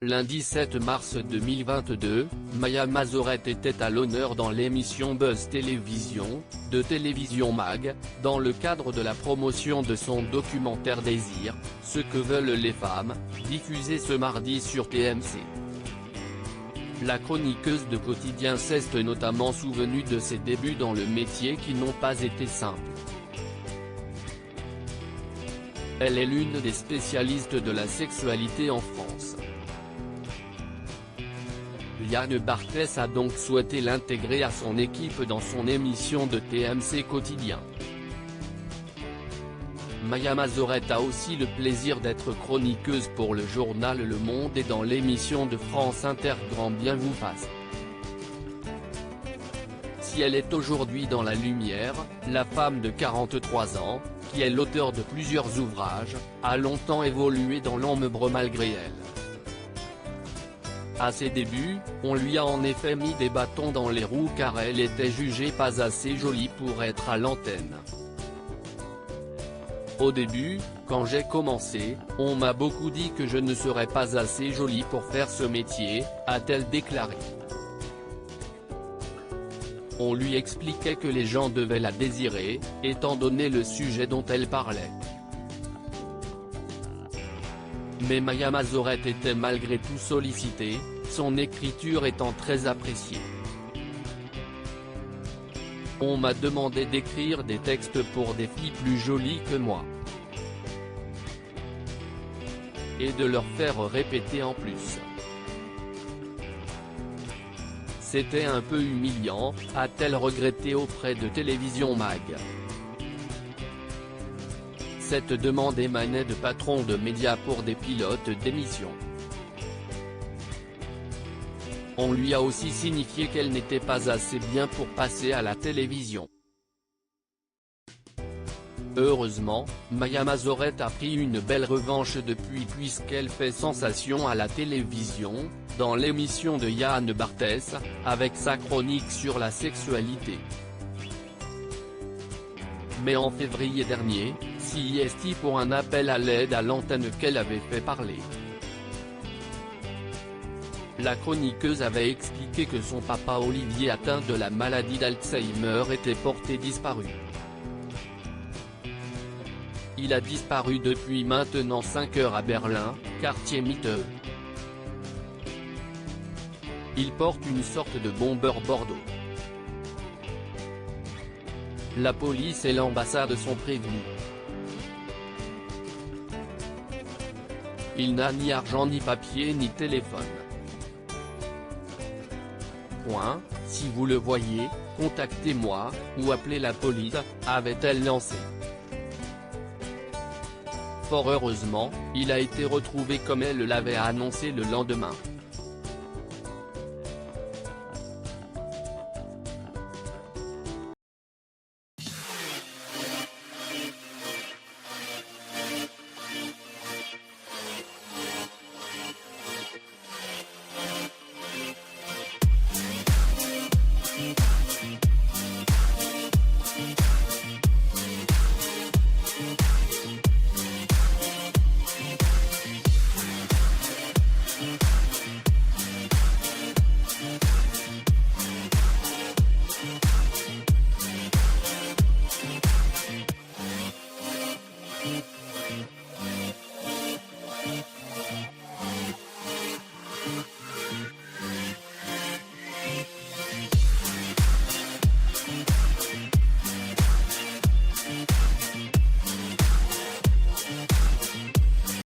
Lundi 7 mars 2022, Maya Mazorette était à l'honneur dans l'émission Buzz Télévision, de Télévision Mag, dans le cadre de la promotion de son documentaire Désir, ce que veulent les femmes, diffusé ce mardi sur TMC. La chroniqueuse de Quotidien s'est notamment souvenue de ses débuts dans le métier qui n'ont pas été simples. Elle est l'une des spécialistes de la sexualité en France. Yann Barthès a donc souhaité l'intégrer à son équipe dans son émission de TMC Quotidien. Maya Mazorette a aussi le plaisir d'être chroniqueuse pour le journal Le Monde et dans l'émission de France Inter Grand Bien vous fasse. Si elle est aujourd'hui dans la lumière, la femme de 43 ans, qui est l'auteur de plusieurs ouvrages, a longtemps évolué dans l'ombre malgré elle. À ses débuts, on lui a en effet mis des bâtons dans les roues car elle était jugée pas assez jolie pour être à l'antenne. Au début, quand j'ai commencé, on m'a beaucoup dit que je ne serais pas assez jolie pour faire ce métier, a-t-elle déclaré. On lui expliquait que les gens devaient la désirer, étant donné le sujet dont elle parlait. Mais Maya Mazorette était malgré tout sollicitée, son écriture étant très appréciée. On m'a demandé d'écrire des textes pour des filles plus jolies que moi. Et de leur faire répéter en plus. C'était un peu humiliant, a-t-elle regretté auprès de Télévision Mag. Cette demande émanait de patrons de médias pour des pilotes d'émissions. On lui a aussi signifié qu'elle n'était pas assez bien pour passer à la télévision. Heureusement, Maya Mazorette a pris une belle revanche depuis puisqu'elle fait sensation à la télévision, dans l'émission de Yann Barthès, avec sa chronique sur la sexualité. Mais en février dernier, CIST pour un appel à l'aide à l'antenne qu'elle avait fait parler. La chroniqueuse avait expliqué que son papa Olivier atteint de la maladie d'Alzheimer était porté disparu. Il a disparu depuis maintenant 5 heures à Berlin, quartier miteux. Il porte une sorte de bombeur Bordeaux. La police et l'ambassade sont prévenus. Il n'a ni argent ni papier ni téléphone. Si vous le voyez, contactez-moi, ou appelez la police, avait-elle lancé. Fort heureusement, il a été retrouvé comme elle l'avait annoncé le lendemain.